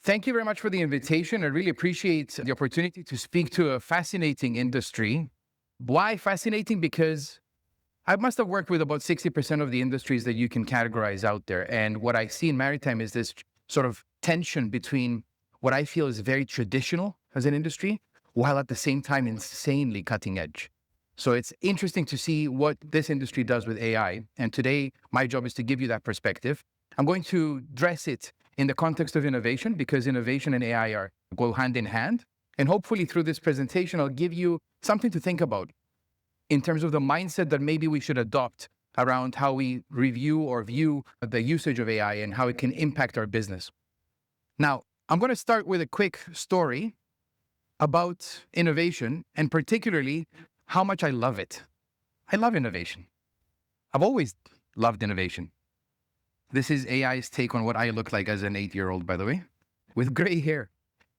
Thank you very much for the invitation. I really appreciate the opportunity to speak to a fascinating industry. Why fascinating? Because I must have worked with about 60% of the industries that you can categorize out there. And what I see in maritime is this sort of tension between what I feel is very traditional as an industry, while at the same time insanely cutting edge. So it's interesting to see what this industry does with AI. And today, my job is to give you that perspective. I'm going to dress it in the context of innovation, because innovation and AI go hand in hand. And hopefully through this presentation, I'll give you something to think about in terms of the mindset that maybe we should adopt around how we review or view the usage of AI and how it can impact our business. Now, I'm going to start with a quick story about innovation, and particularly how much I love it. I love innovation. I've always loved innovation. This is AI's take on what I look like as an 8-year-old, by the way, with gray hair.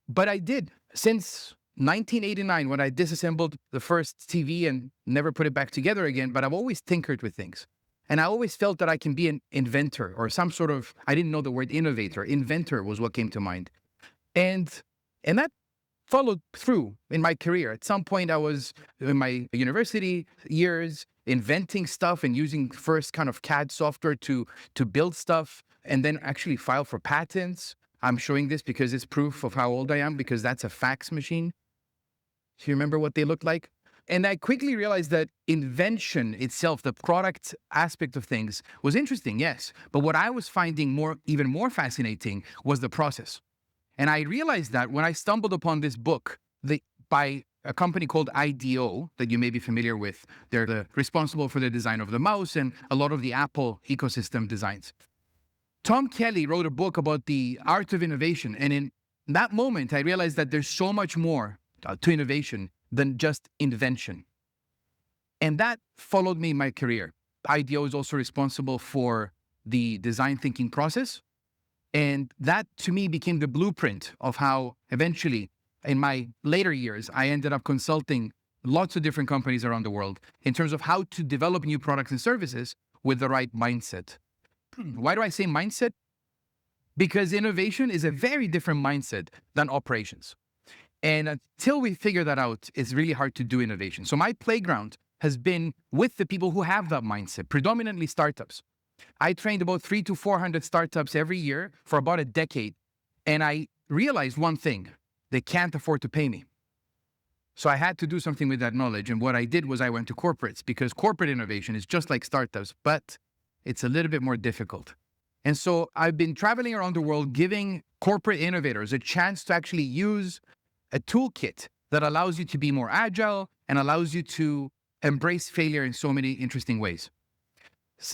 But I did since 1989, when I disassembled the first TV and never put it back together again. But I've always tinkered with things. And I always felt that I can be an inventor or some sort of, I didn't know the word innovator. Inventor was what came to mind. And that followed through in my career. At some point, I was in my university years inventing stuff and using first kind of CAD software to build stuff and then actually file for patents. I'm showing this because it's proof of how old I am, because that's a fax machine. Do you remember what they looked like? And I quickly realized that invention itself, the product aspect of things, was interesting, yes. But what I was finding even more fascinating was the process. And I realized that when I stumbled upon this book by a company called IDEO that you may be familiar with. They're responsible for the design of the mouse and a lot of the Apple ecosystem designs. Tom Kelly wrote a book about the art of innovation. And in that moment, I realized that there's so much more to innovation than just invention. And that followed me in my career. IDEO is also responsible for the design thinking process. And that, to me, became the blueprint of how eventually, in my later years, I ended up consulting lots of different companies around the world in terms of how to develop new products and services with the right mindset. Why do I say mindset? Because innovation is a very different mindset than operations. And until we figure that out, it's really hard to do innovation. So my playground has been with the people who have that mindset, predominantly startups. I trained about 300 to 400 startups every year for about a decade. And I realized one thing: they can't afford to pay me. So I had to do something with that knowledge. And what I did was I went to corporates, because corporate innovation is just like startups, but it's a little bit more difficult. And so I've been traveling around the world giving corporate innovators a chance to actually use a toolkit that allows you to be more agile and allows you to embrace failure in so many interesting ways.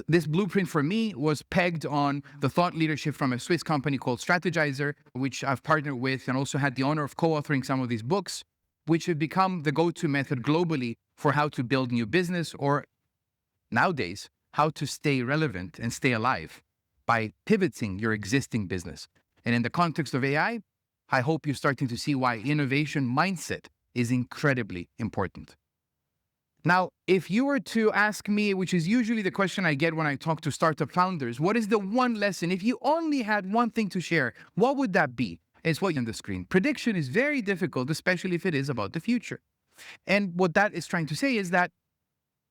This blueprint for me was pegged on the thought leadership from a Swiss company called Strategizer, which I've partnered with and also had the honor of co-authoring some of these books, which have become the go-to method globally for how to build new business, or nowadays, how to stay relevant and stay alive by pivoting your existing business. And in the context of AI, I hope you're starting to see why innovation mindset is incredibly important. Now, if you were to ask me, which is usually the question I get when I talk to startup founders, what is the one lesson? If you only had one thing to share, what would that be? It's what on the screen. Prediction is very difficult, especially if it is about the future. And what that is trying to say is that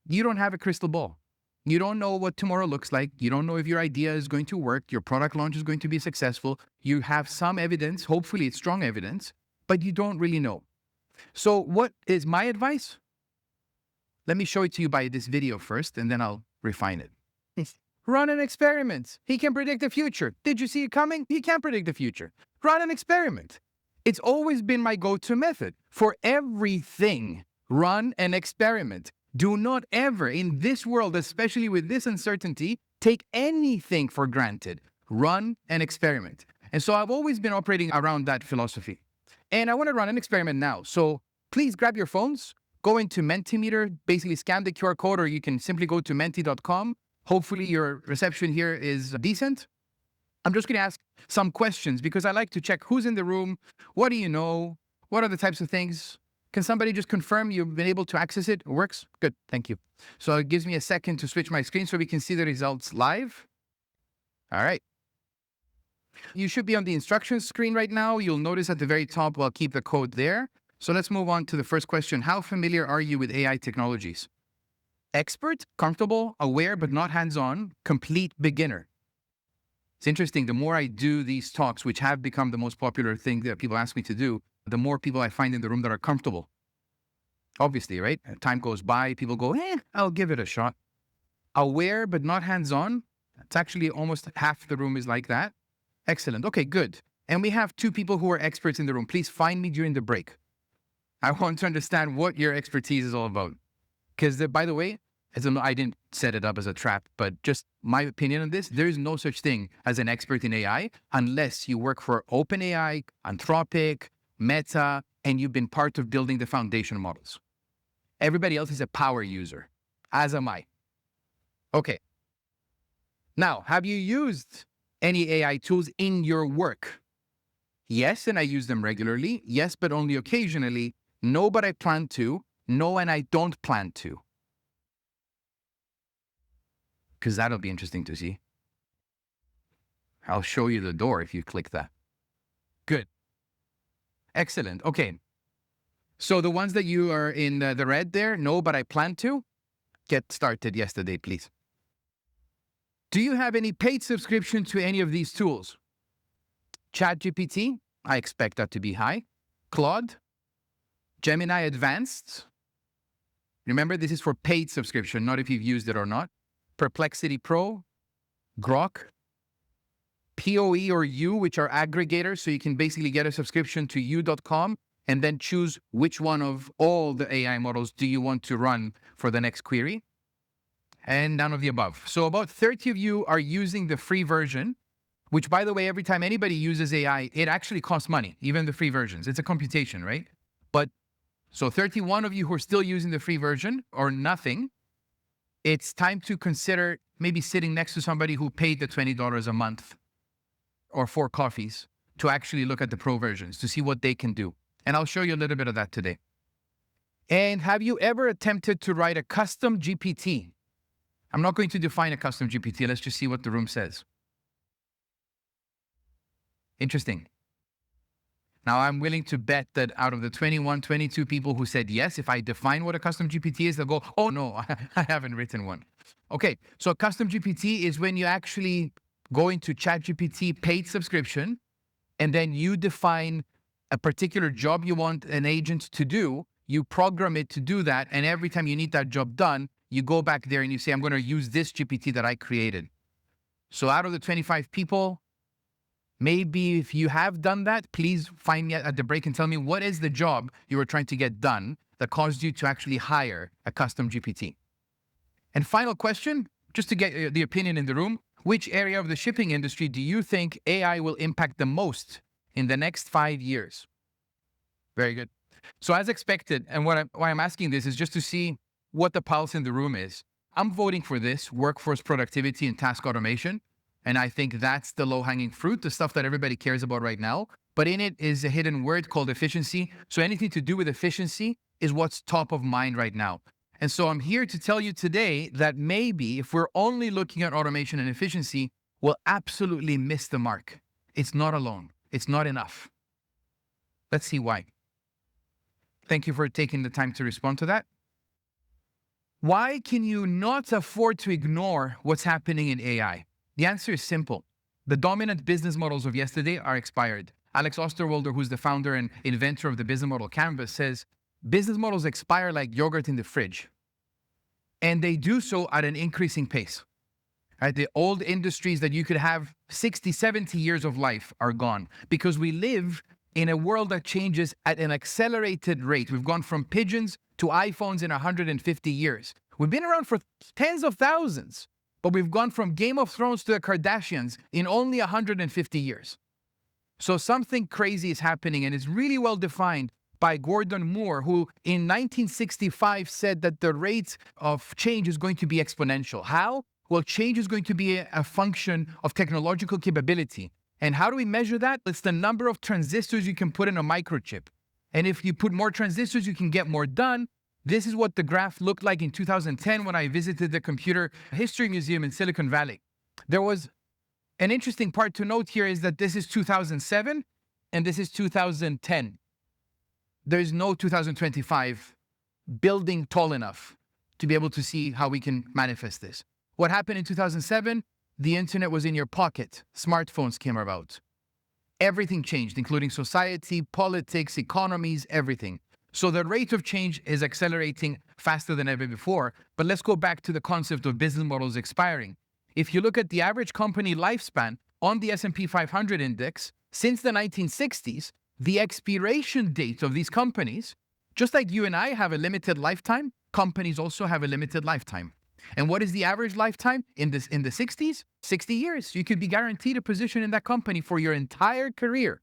you don't have a crystal ball. You don't know what tomorrow looks like. You don't know if your idea is going to work, your product launch is going to be successful. You have some evidence, hopefully it's strong evidence, but you don't really know. So what is my advice? Let me show it to you by this video first, and then I'll refine it. Run an experiment. He can predict the future. Did you see it coming? He can't predict the future. Run an experiment. It's always been my go-to method. For everything, run an experiment. Do not ever, in this world, especially with this uncertainty, take anything for granted. Run an experiment. And so I've always been operating around that philosophy. And I want to run an experiment now. So please grab your phones, go into Mentimeter, basically scan the QR code, or you can simply go to menti.com. Hopefully your reception here is decent. I'm just going to ask some questions because I like to check who's in the room, what do you know, what are the types of things. Can somebody just confirm you've been able to access it? It works? Good, thank you. So it gives me a second to switch my screen so we can see the results live. All right. You should be on the instructions screen right now. You'll notice at the very top, I'll keep the code there. So let's move on to the first question. How familiar are you with AI technologies? Expert, comfortable, aware, but not hands-on, complete beginner. It's interesting. The more I do these talks, which have become the most popular thing that people ask me to do, the more people I find in the room that are comfortable. Obviously, right? Time goes by, people go, I'll give it a shot. Aware, but not hands-on. It's actually almost half the room is like that. Excellent. Okay, good. And we have 2 people who are experts in the room. Please find me during the break. I want to understand what your expertise is all about. Because, by the way, I didn't set it up as a trap, but just my opinion on this, there is no such thing as an expert in AI unless you work for OpenAI, Anthropic, Meta, and you've been part of building the foundation models. Everybody else is a power user, as am I. Okay. Now, have you used any AI tools in your work? Yes, and I use them regularly. Yes, but only occasionally. No, but I plan to. No, and I don't plan to. Because that'll be interesting to see. I'll show you the door if you click that. Good. Excellent. Okay. So the ones that you are in the red there, no, but I plan to. Get started yesterday, please. Do you have any paid subscription to any of these tools? ChatGPT, I expect that to be high. Claude, Gemini Advanced. Remember, this is for paid subscription, not if you've used it or not. Perplexity Pro, Grok, POE or U, which are aggregators. So you can basically get a subscription to u.com and then choose which one of all the AI models do you want to run for the next query. And none of the above. So about 30 of you are using the free version, which, by the way, every time anybody uses AI, it actually costs money, even the free versions. It's a computation, right? But so 31 of you who are still using the free version or nothing, it's time to consider maybe sitting next to somebody who paid the $20 a month or 4 coffees to actually look at the pro versions to see what they can do. And I'll show you a little bit of that today. And have you ever attempted to write a custom GPT? I'm not going to define a custom GPT. Let's just see what the room says. Interesting. Now, I'm willing to bet that out of the 21, 22 people who said yes, if I define what a custom GPT is, they'll go, oh no, I haven't written one. Okay, so a custom GPT is when you actually go into ChatGPT paid subscription, and then you define a particular job you want an agent to do, you program it to do that, and every time you need that job done, you go back there and you say, I'm going to use this GPT that I created. So out of the 25 people, maybe if you have done that, please find me at the break and tell me what is the job you were trying to get done that caused you to actually hire a custom GPT. And final question, just to get the opinion in the room, which area of the shipping industry do you think AI will impact the most in the next 5 years? Very good. So as expected, and why I'm asking this is just to see what the pulse in the room is. I'm voting for this, workforce productivity and task automation. And I think that's the low-hanging fruit, the stuff that everybody cares about right now. But in it is a hidden word called efficiency. So anything to do with efficiency is what's top of mind right now. And so I'm here to tell you today that maybe if we're only looking at automation and efficiency, we'll absolutely miss the mark. It's not alone. It's not enough. Let's see why. Thank you for taking the time to respond to that. Why can you not afford to ignore what's happening in AI? The answer is simple. The dominant business models of yesterday are expired. Alex Osterwalder, who's the founder and inventor of the business model Canvas, says, business models expire like yogurt in the fridge. And they do so at an increasing pace. Right? The old industries that you could have 60, 70 years of life are gone because we live in a world that changes at an accelerated rate. We've gone from pigeons to iPhones in 150 years. We've been around for tens of thousands, but we've gone from Game of Thrones to the Kardashians in only 150 years. So something crazy is happening, and it's really well defined by Gordon Moore, who in 1965 said that the rate of change is going to be exponential. How? Well, change is going to be a function of technological capability. And how do we measure that? It's the number of transistors you can put in a microchip. And if you put more transistors, you can get more done. This is what the graph looked like in 2010 when I visited the Computer History Museum in Silicon Valley. There was An interesting part to note here is that this is 2007 and this is 2010. There's no 2025 building tall enough to be able to see how we can manifest this. What happened in 2007? The internet was in your pocket. Smartphones came about. Everything changed, including society, politics, economies, everything. So the rate of change is accelerating faster than ever before. But let's go back to the concept of business models expiring. If you look at the average company lifespan on the S&P 500 index, since the 1960s, the expiration date of these companies, just like you and I have a limited lifetime, companies also have a limited lifetime. And what is the average lifetime in the 60s? 60 years. You could be guaranteed a position in that company for your entire career.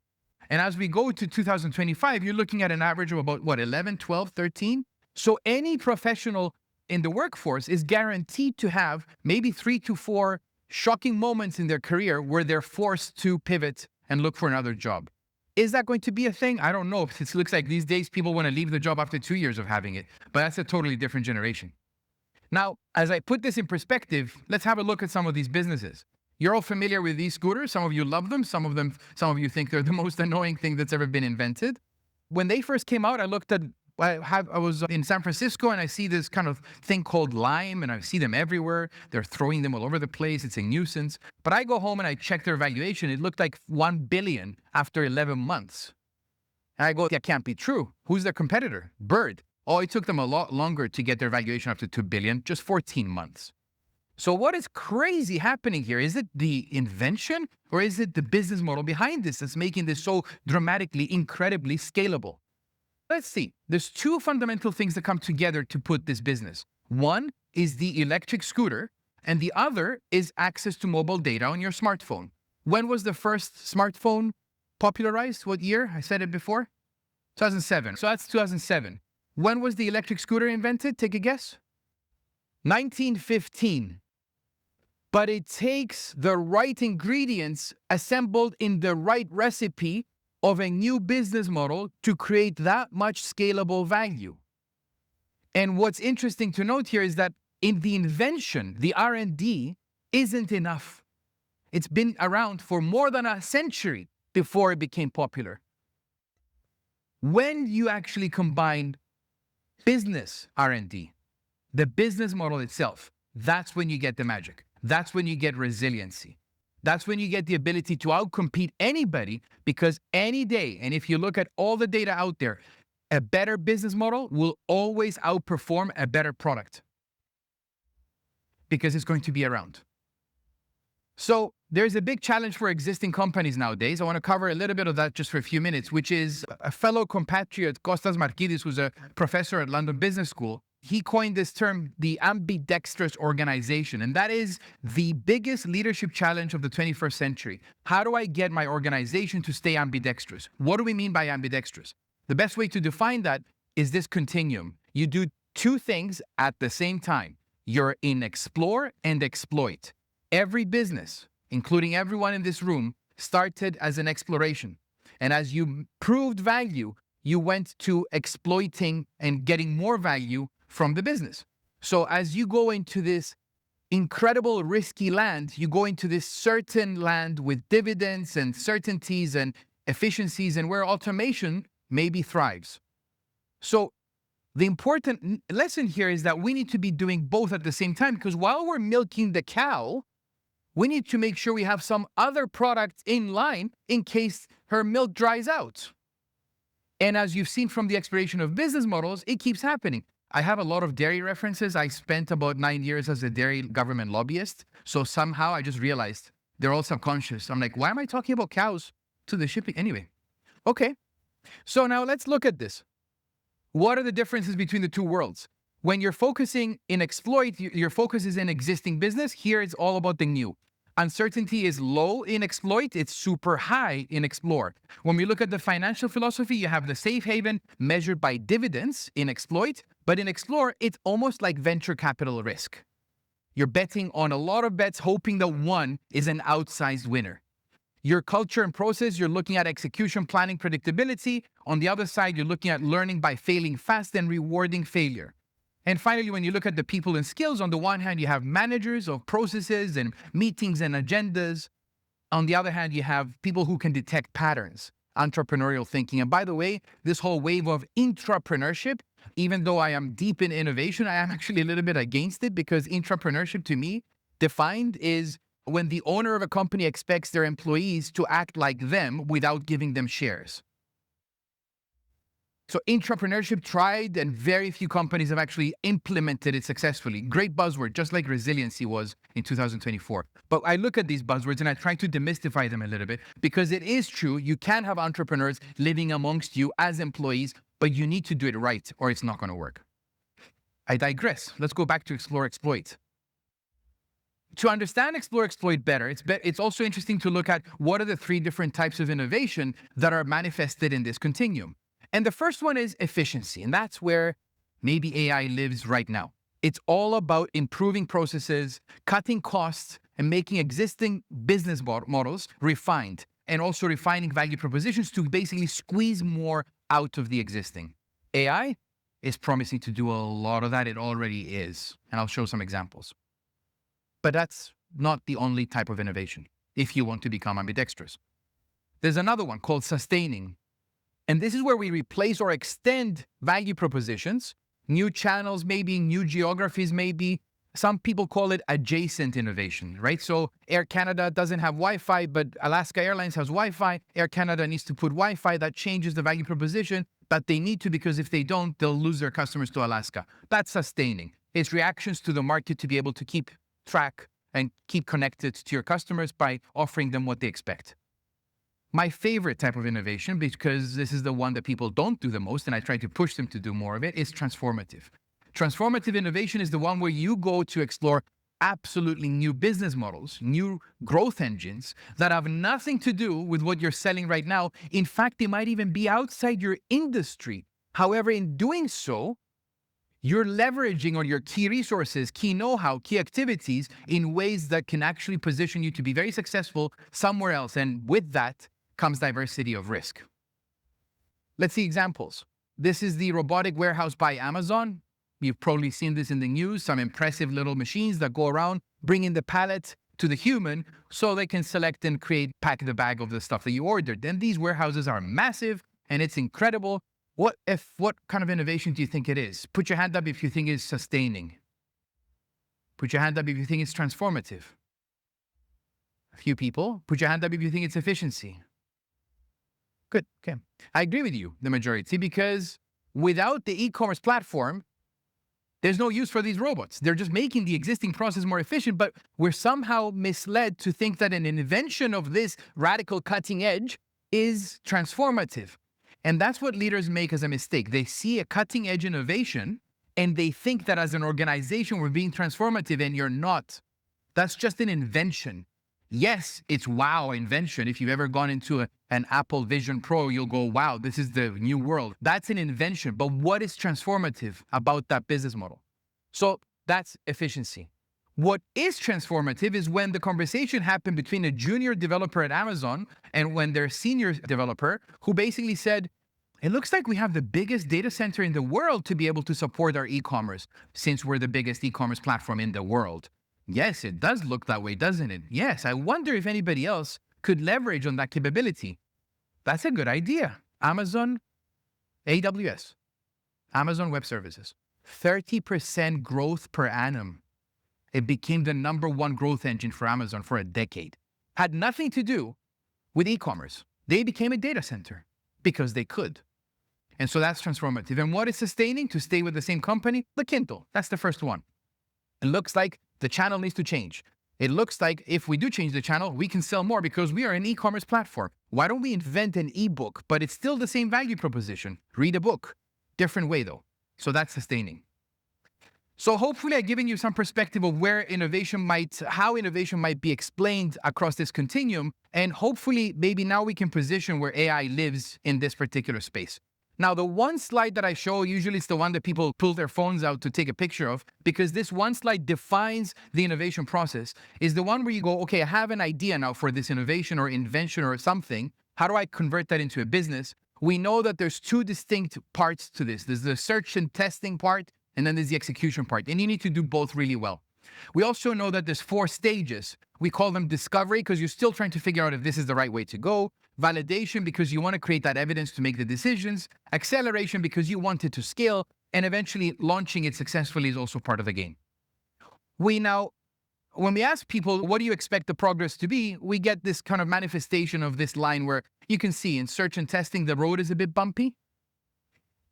And as we go to 2025, you're looking at an average of about, 11, 12, 13? So any professional in the workforce is guaranteed to have maybe 3 to 4 shocking moments in their career where they're forced to pivot and look for another job. Is that going to be a thing? I don't know. It looks like these days people want to leave the job after 2 years of having it, but that's a totally different generation. Now, as I put this in perspective, let's have a look at some of these businesses. You're all familiar with these scooters. Some of you love them. Some of you think they're the most annoying thing that's ever been invented. When they first came out, I was in San Francisco and I see this kind of thing called Lime, and I see them everywhere. They're throwing them all over the place. It's a nuisance. But I go home and I check their valuation. It looked like $1 billion after 11 months. And I go, that can't be true. Who's their competitor? Bird. Oh, it took them a lot longer to get their valuation up to $2 billion, just 14 months. So what is crazy happening here? Is it the invention or is it the business model behind this that's making this so dramatically, incredibly scalable? Let's see. There's 2 fundamental things that come together to put this business. One is the electric scooter, and the other is access to mobile data on your smartphone. When was the first smartphone popularized? What year? I said it before. 2007. So that's 2007. When was the electric scooter invented? Take a guess. 1915. But it takes the right ingredients assembled in the right recipe of a new business model to create that much scalable value. And what's interesting to note here is that in the invention, the R&D isn't enough. It's been around for more than a century before it became popular. When you actually combine business R&D, the business model itself, that's when you get the magic. That's when you get resiliency. That's when you get the ability to outcompete anybody, because any day, and if you look at all the data out there, a better business model will always outperform a better product because it's going to be around. So there's a big challenge for existing companies nowadays. I want to cover a little bit of that just for a few minutes, which is a fellow compatriot, Kostas Markidis, who's a professor at London Business School. He coined this term, the Ambidextrous Organization, and that is the biggest leadership challenge of the 21st century. How do I get my organization to stay ambidextrous? What do we mean by ambidextrous? The best way to define that is this continuum. You do 2 things at the same time. You're in explore and exploit. Every business, including everyone in this room, started as an exploration. And as you proved value, you went to exploiting and getting more value from the business. So as you go into this incredible risky land, you go into this certain land with dividends and certainties and efficiencies, and where automation maybe thrives. So the important lesson here is that we need to be doing both at the same time, because while we're milking the cow, we need to make sure we have some other product in line in case her milk dries out. And as you've seen from the expiration of business models, it keeps happening. I have a lot of dairy references. I spent about 9 years as a dairy government lobbyist. So somehow I just realized they're all subconscious. I'm like, why am I talking about cows to the shipping? Anyway, okay. So now let's look at this. What are the differences between the 2 worlds? When you're focusing in exploit, your focus is in existing business. Here it's all about the new. Uncertainty is low in exploit, it's super high in explore. When we look at the financial philosophy, you have the safe haven measured by dividends in exploit, but in explore, it's almost like venture capital risk. You're betting on a lot of bets, hoping that one is an outsized winner. Your culture and process, you're looking at execution, planning, predictability. On the other side, you're looking at learning by failing fast and rewarding failure. And finally, when you look at the people and skills, on the one hand, you have managers of processes and meetings and agendas. On the other hand, you have people who can detect patterns, entrepreneurial thinking. And by the way, this whole wave of intrapreneurship, even though I am deep in innovation, I am actually a little bit against it, because intrapreneurship to me defined is when the owner of a company expects their employees to act like them without giving them shares. So intrapreneurship tried, and very few companies have actually implemented it successfully. Great buzzword, just like resiliency was in 2024. But I look at these buzzwords and I try to demystify them a little bit, because it is true, you can have entrepreneurs living amongst you as employees, but you need to do it right or it's not going to work. I digress. Let's go back to explore, exploit. To understand explore, exploit better, it's also interesting to look at what are the three different types of innovation that are manifested in this continuum. And the first one is efficiency, and that's where maybe AI lives right now. It's all about improving processes, cutting costs, and making existing business models refined, and also refining value propositions to basically squeeze more out of the existing. AI is promising to do a lot of that. It already is, and I'll show some examples. But that's not the only type of innovation if you want to become ambidextrous. There's another one called sustaining. And this is where we replace or extend value propositions, new channels, maybe new geographies, maybe. Some people call it adjacent innovation, right? So Air Canada doesn't have Wi-Fi, but Alaska Airlines has Wi-Fi. Air Canada needs to put Wi-Fi. That changes the value proposition, but they need to, because if they don't, they'll lose their customers to Alaska. That's sustaining. It's reactions to the market to be able to keep track and keep connected to your customers by offering them what they expect. My favorite type of innovation, because this is the one that people don't do the most, and I try to push them to do more of it, is transformative. Transformative innovation is the one where you go to explore absolutely new business models, new growth engines that have nothing to do with what you're selling right now. In fact, they might even be outside your industry. However, in doing so, you're leveraging on your key resources, key know-how, key activities in ways that can actually position you to be very successful somewhere else. And with that comes diversity of risk. Let's see examples. This is the robotic warehouse by Amazon. You've probably seen this in the news, some impressive little machines that go around bringing the pallet to the human so they can select and pack the bag of the stuff that you ordered. And these warehouses are massive and it's incredible. What kind of innovation do you think it is? Put your hand up if you think it's sustaining. Put your hand up if you think it's transformative. A few people. Put your hand up if you think it's efficiency. Good, okay. I agree with you, the majority, because without the e-commerce platform, there's no use for these robots. They're just making the existing process more efficient, but we're somehow misled to think that an invention of this radical cutting edge is transformative. And that's what leaders make as a mistake. They see a cutting edge innovation and they think that as an organization, we're being transformative, and you're not. That's just an invention. Yes, it's wow invention. If you've ever gone into an Apple Vision Pro, you'll go, wow, this is the new world. That's an invention. But what is transformative about that business model? So that's efficiency. What is transformative is when the conversation happened between a junior developer at Amazon and when their senior developer, who basically said, it looks like we have the biggest data center in the world to be able to support our e-commerce, since we're the biggest e-commerce platform in the world. Yes, it does look that way, doesn't it? Yes, I wonder if anybody else could leverage on that capability. That's a good idea. Amazon, AWS, Amazon Web Services, 30% growth per annum. It became the #1 growth engine for Amazon for a decade. Had nothing to do with e-commerce. They became a data center because they could. And so that's transformative. And what is sustaining to stay with the same company? The Kindle. That's the first one. It looks like the channel needs to change. It looks like if we do change the channel, we can sell more because we are an e-commerce platform. Why don't we invent an ebook, but it's still the same value proposition? Read a book. Different way though. So that's sustaining. So hopefully I've given you some perspective of how innovation might be explained across this continuum. And hopefully maybe now we can position where AI lives in this particular space. Now, the one slide that I show, usually it's the one that people pull their phones out to take a picture of, because this one slide defines the innovation process, is the one where you go, okay, I have an idea now for this innovation or invention or something. How do I convert that into a business? We know that there's two distinct parts to this. There's the search and testing part, and then there's the execution part. And you need to do both really well. We also know that there's 4 stages. We call them discovery because you're still trying to figure out if this is the right way to go. Validation because you want to create that evidence to make the decisions. Acceleration because you want it to scale. And eventually launching it successfully is also part of the game. When we ask people, what do you expect the progress to be? We get this kind of manifestation of this line where you can see in search and testing, the road is a bit bumpy.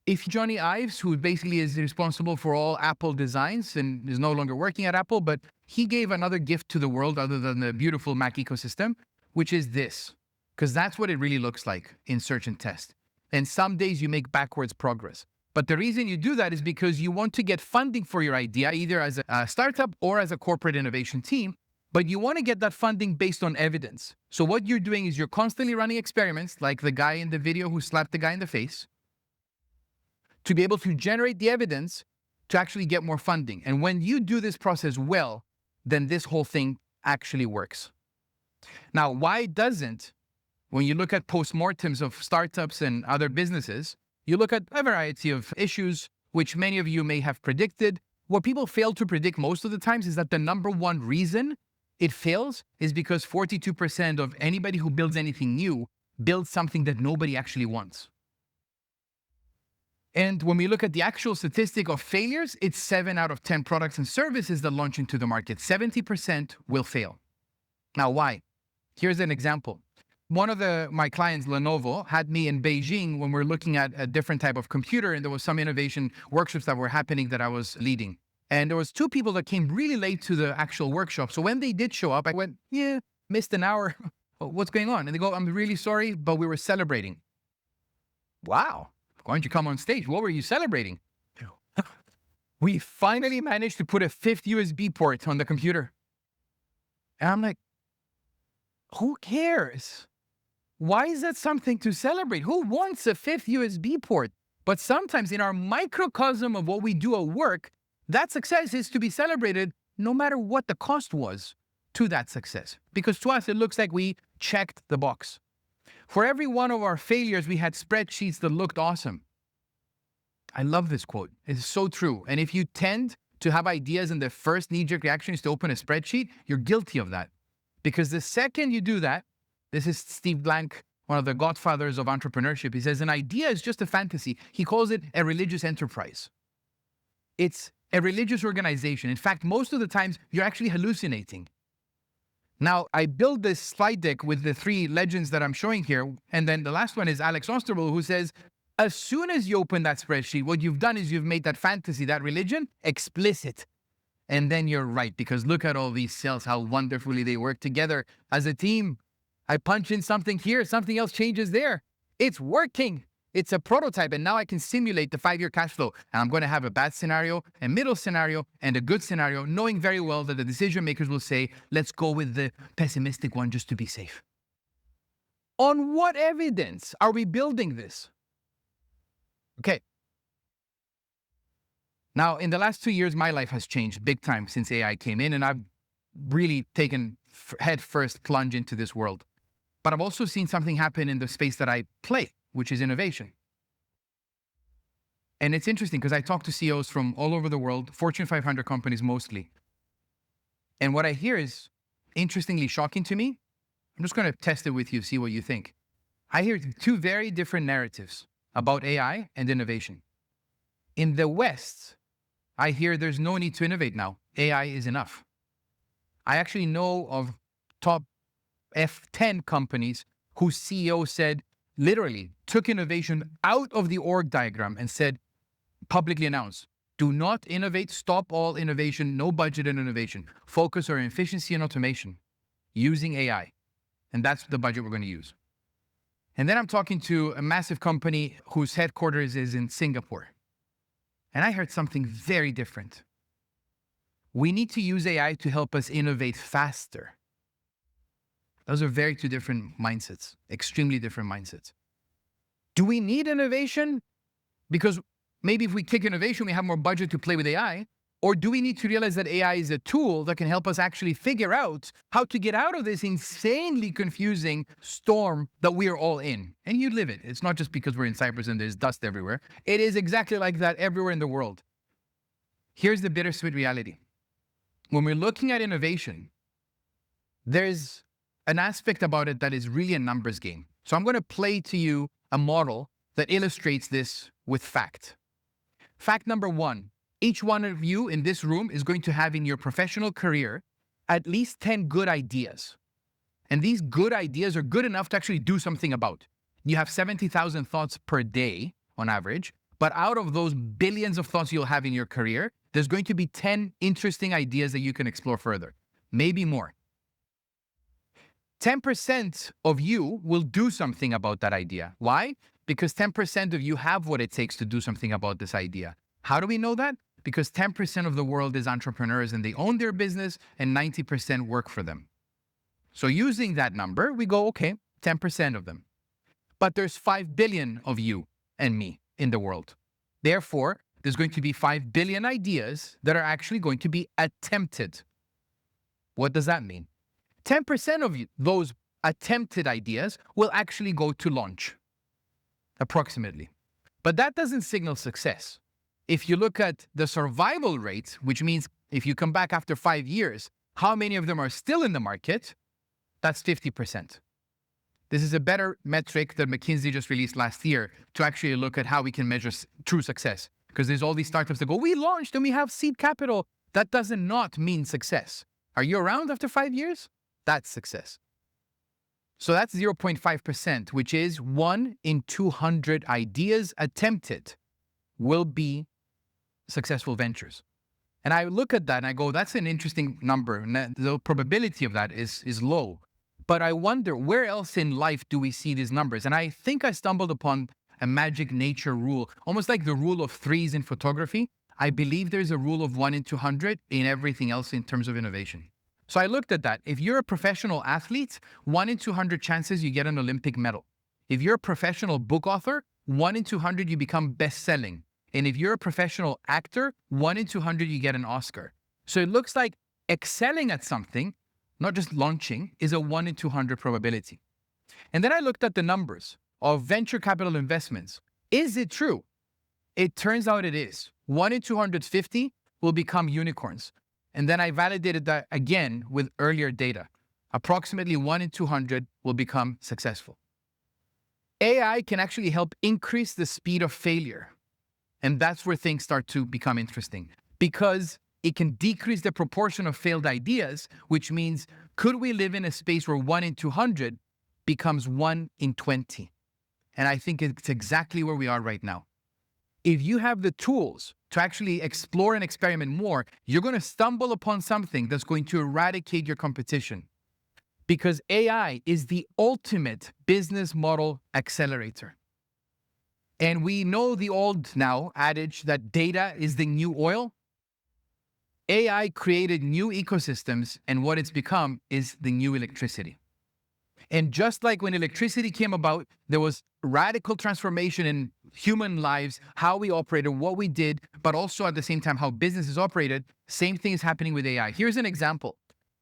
If Johnny Ives, who basically is responsible for all Apple designs and is no longer working at Apple, but he gave another gift to the world other than the beautiful Mac ecosystem, which is this, because that's what it really looks like in search and test. And some days you make backwards progress. But the reason you do that is because you want to get funding for your idea, either as a startup or as a corporate innovation team, but you want to get that funding based on evidence. So what you're doing is you're constantly running experiments, like the guy in the video who slapped the guy in the face, to be able to generate the evidence to actually get more funding. And when you do this process well, then this whole thing actually works. Now, why doesn't, when you look at postmortems of startups and other businesses, you look at a variety of issues, which many of you may have predicted. What people fail to predict most of the times is that the number one reason it fails is because 42% of anybody who builds anything new builds something that nobody actually wants. And when we look at the actual statistic of failures, it's 7 out of 10 products and services that launch into the market. 70% will fail. Now, why? Here's an example. One of my clients, Lenovo, had me in Beijing when we were looking at a different type of computer, and there was some innovation workshops that were happening that I was leading. And there was 2 people that came really late to the actual workshop. So when they did show up, I went, yeah, missed an hour. What's going on? And they go, I'm really sorry, but we were celebrating. Wow. Why don't you come on stage? What were you celebrating? We finally managed to put a 5th USB port on the computer. And I'm like, who cares? Why is that something to celebrate? Who wants a 5th USB port? But sometimes in our microcosm of what we do at work, that success is to be celebrated no matter what the cost was to that success. Because to us, it looks like we checked the box. For every one of our failures, we had spreadsheets that looked awesome. I love this quote. It's so true. And if you tend to have ideas and the first knee-jerk reaction is to open a spreadsheet, you're guilty of that. Because the second you do that, this is Steve Blank, one of the godfathers of entrepreneurship. He says, an idea is just a fantasy. He calls it a religious enterprise. It's a religious organization. In fact, most of the times, you're actually hallucinating. Now, I built this slide deck with the 3 legends that I'm showing here. And then the last one is Alex Osterwald, who says, as soon as you open that spreadsheet, what you've done is you've made that fantasy, that religion, explicit. And then you're right, because look at all these cells, how wonderfully they work together as a team. I punch in something here, something else changes there. It's working. It's a prototype, and now I can simulate the 5-year cash flow. And I'm going to have a bad scenario, a middle scenario, and a good scenario, knowing very well that the decision makers will say, let's go with the pessimistic one just to be safe. On what evidence are we building this? Okay. Now, in the last 2 years, my life has changed big time since AI came in, and I've really taken head first plunge into this world. But I've also seen something happen in the space that I play, which is innovation. And it's interesting because I talk to CEOs from all over the world, Fortune 500 companies mostly. And what I hear is interestingly shocking to me. I'm just going to test it with you, see what you think. I hear 2 very different narratives about AI and innovation. In the West, I hear there's no need to innovate now. AI is enough. I actually know of top F10 companies whose CEO said, literally took innovation out of the org diagram and said, publicly announced, do not innovate, stop all innovation, no budget in innovation. Focus on efficiency and automation using AI. And that's the budget we're going to use. And then I'm talking to a massive company whose headquarters is in Singapore. And I heard something very different. We need to use AI to help us innovate faster. Those are 2 different mindsets, extremely different mindsets. Do we need innovation? Because maybe if we kick innovation, we have more budget to play with AI. Or do we need to realize that AI is a tool that can help us actually figure out how to get out of this insanely confusing storm that we are all in? And you live it. It's not just because we're in Cyprus and there's dust everywhere. It is exactly like that everywhere in the world. Here's the bittersweet reality. when we're looking at innovation, there's an aspect about it that is really a numbers game. So I'm going to play to you a model that illustrates this with fact. Fact number one, each one of you in this room is going to have in your professional career at least 10 good ideas. And these good ideas are good enough to actually do something about. You have 70,000 thoughts per day on average, but out of those billions of thoughts you'll have in your career, there's going to be 10 interesting ideas that you can explore further, maybe more. 10% of you will do something about that idea. Why? Because 10% of you have what it takes to do something about this idea. How do we know that? Because 10% of the world is entrepreneurs and they own their business and 90% work for them. So using that number, we go, okay, 10% of them. But there's 5 billion of you and me in the world. Therefore, there's going to be 5 billion ideas that are actually going to be attempted. What does that mean? 10% of those attempted ideas will actually go to launch, approximately. But that doesn't signal success. If you look at the survival rate, which means if you come back after 5 years, how many of them are still in the market? That's 50%. This is a better metric that McKinsey just released last year to actually look at how we can measure true success. Because there's all these startups that go, we launched and we have seed capital. That does not mean success. Are you around after 5 years? That's success. So that's 0.5%, which is 1 in 200 ideas attempted will be successful ventures. And I look at that and I go, that's an interesting number. And the probability of that is low. But I wonder, where else in life do we see these numbers? And I think I stumbled upon a magic nature rule, almost like the rule of threes in photography. I believe there's a rule of 1 in 200 in everything else in terms of innovation. So I looked at that. If you're a professional athlete, 1 in 200 chances you get an Olympic medal. If you're a professional book author, 1 in 200 you become best-selling. And if you're a professional actor, 1 in 200 you get an Oscar. So it looks like excelling at something, not just launching, is a 1 in 200 probability. And then I looked at the numbers of venture capital investments. Is it true? It turns out it is. 1 in 250 will become unicorns. And then I validated that again with earlier data. Approximately 1 in 200 will become successful. AI can actually help increase the speed of failure. And that's where things start to become interesting, because it can decrease the proportion of failed ideas, which means could we live in a space where 1 in 200 becomes 1 in 20? And I think it's exactly where we are right now. If you have the tools to actually explore and experiment more, you're going to stumble upon something that's going to eradicate your competition, because AI is the ultimate business model accelerator. And we know the old now adage that data is the new oil. AI created new ecosystems, and what it's become is the new electricity. And just like when electricity came about, there was radical transformation in human lives, how we operated, what we did, but also at the same time how businesses operated. Same thing is happening with AI. Here's an example.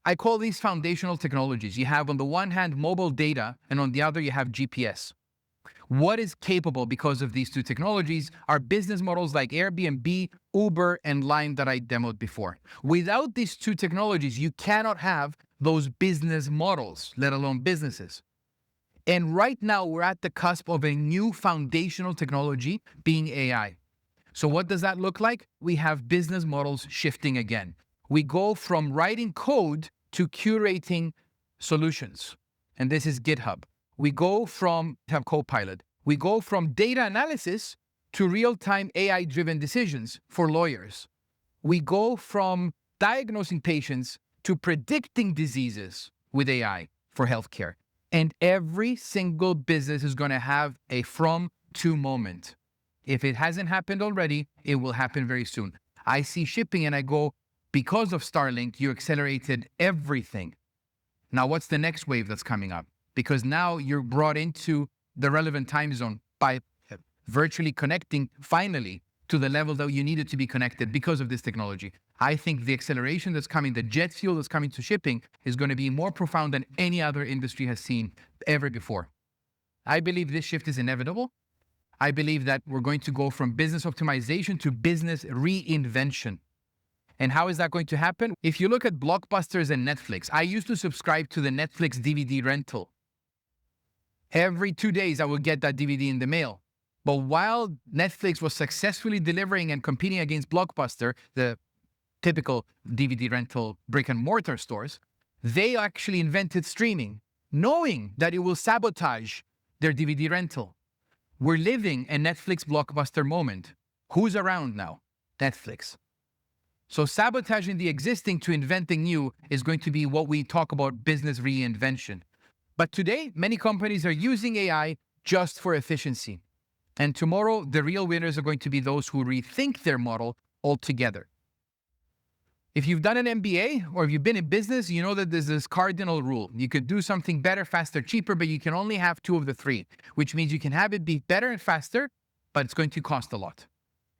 I call these foundational technologies. You have on the one hand mobile data, and on the other you have GPS. What is capable because of these two technologies are business models like Airbnb, Uber, and Line that I demoed before. Without these two technologies, you cannot have those business models, let alone businesses. And right now, we're at the cusp of a new foundational technology being AI. So what does that look like? We have business models shifting again. We go from writing code to curating solutions. And this is GitHub. We go from have Copilot. We go from data analysis to real-time AI-driven decisions for lawyers. We go from diagnosing patients to predicting diseases with AI for healthcare. And every single business is going to have a from-to moment. If it hasn't happened already, it will happen very soon. I see shipping and I go, because of Starlink, you accelerated everything. Now, what's the next wave that's coming up? Because now you're brought into the relevant time zone by virtually connecting finally to the level that you needed to be connected because of this technology. I think the acceleration that's coming, the jet fuel that's coming to shipping, is going to be more profound than any other industry has seen ever before. I believe this shift is inevitable. I believe that we're going to go from business optimization to business reinvention. And how is that going to happen? If you look at blockbusters and Netflix, I used to subscribe to the Netflix DVD rental. Every 2 days, I would get that DVD in the mail. But while Netflix was successfully delivering and competing against Blockbuster, the typical DVD rental brick and mortar stores, they actually invented streaming, knowing that it will sabotage their DVD rental. We're living a Netflix Blockbuster moment. Who's around now? Netflix. So sabotaging the existing to inventing new is going to be what we talk about business reinvention. But today, many companies are using AI just for efficiency. And tomorrow, the real winners are going to be those who rethink their model altogether. If you've done an MBA or if you've been in business, you know that there's this Cardinal Rule. You could do something better, faster, cheaper, but you can only have 2 of the 3, which means you can have it be better and faster, but it's going to cost a lot.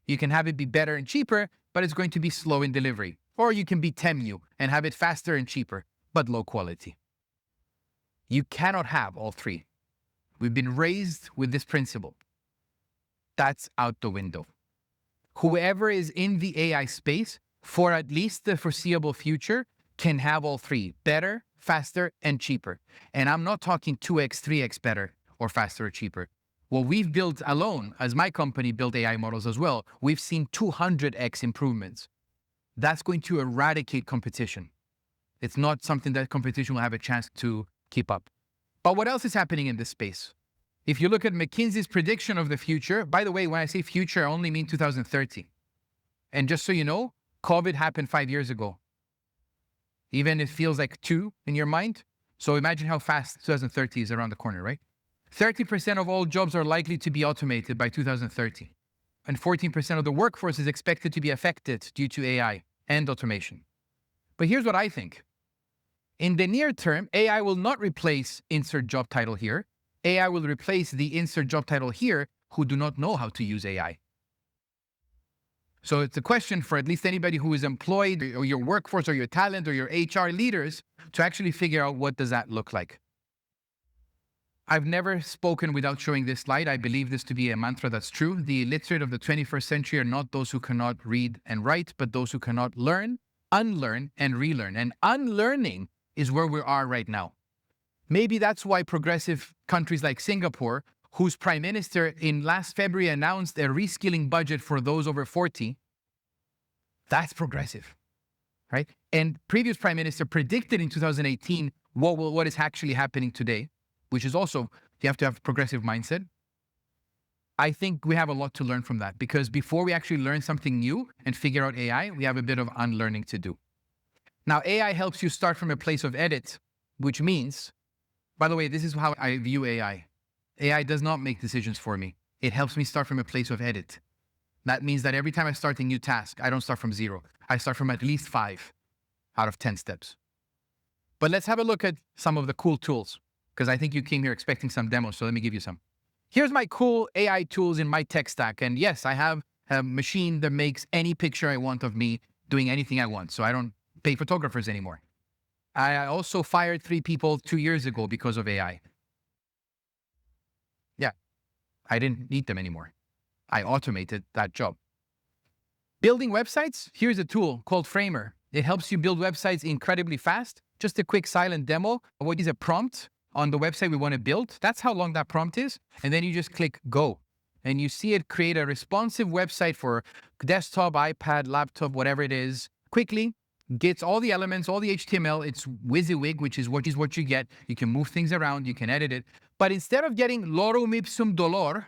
You can have it be better and cheaper, but it's going to be slow in delivery. Or you can be Temu and have it faster and cheaper, but low quality. You cannot have all 3. We've been raised with this principle. That's out the window. Whoever is in the AI space, for at least the foreseeable future, can have all 3, better, faster, and cheaper. And I'm not talking 2x, 3x better or faster or cheaper. What we've built alone, as my company built AI models as well, we've seen 200x improvements. That's going to eradicate competition. It's not something that competition will have a chance to keep up. But what else is happening in this space? If you look at McKinsey's prediction of the future, by the way, when I say future, I only mean 2030. And just so you know, COVID happened 5 years ago. Even it feels like 2 in your mind. So imagine how fast 2030 is around the corner, right? 30% of all jobs are likely to be automated by 2030. And 14% of the workforce is expected to be affected due to AI and automation. But here's what I think. In the near term, AI will not replace insert job title here. AI will replace the insert job title here who do not know how to use AI. So it's a question for at least anybody who is employed or your workforce or your talent or your HR leaders to actually figure out what does that look like. I've never spoken without showing this slide. I believe this to be a mantra that's true. The illiterate of the 21st century are not those who cannot read and write, but those who cannot learn, unlearn, and relearn. And unlearning is where we are right now. Maybe that's why progressive countries like Singapore, whose prime minister in last February announced a reskilling budget for those over 40, that's progressive, right? And previous prime minister predicted in 2018 what is actually happening today, which is also, you have to have a progressive mindset. I think we have a lot to learn from that because before we actually learn something new and figure out AI, we have a bit of unlearning to do. Now, AI helps you start from a place of edit, which means, by the way, this is how I view AI. AI does not make decisions for me. It helps me start from a place of edit. That means that every time I start a new task, I don't start from 0. I start from at least 5 out of 10 steps. But let's have a look at some of the cool tools, because I think you came here expecting some demos, so let me give you some. Here's my cool AI tools in my tech stack. And yes, I have a machine that makes any picture I want of me doing anything I want, so I don't pay photographers anymore. I also fired 3 people 2 years ago because of AI. Yeah, I didn't need them anymore. I automated that job. Building websites, here's a tool called Framer. It helps you build websites incredibly fast. Just a quick silent demo. What is a prompt on the website we want to build? That's how long that prompt is. And then you just click go. And you see it create a responsive website for desktop, iPad, laptop, whatever it is, quickly. Gets all the elements, all the HTML. It's WYSIWYG, which is what you get. You can move things around, you can edit it. But instead of getting lorem ipsum dolor,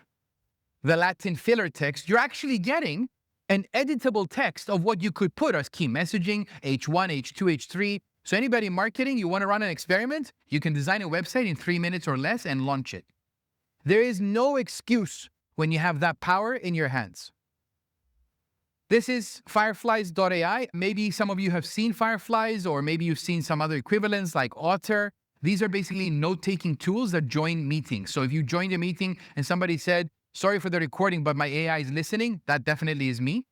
the Latin filler text, you're actually getting an editable text of what you could put as key messaging, H1, H2, H3. So anybody in marketing, you want to run an experiment, you can design a website in 3 minutes or less and launch it. There is no excuse when you have that power in your hands. This is fireflies.ai. Maybe some of you have seen Fireflies, or maybe you've seen some other equivalents like Otter. These are basically note-taking tools that join meetings. So if you joined a meeting and somebody said, sorry for the recording, but my AI is listening, that definitely is me.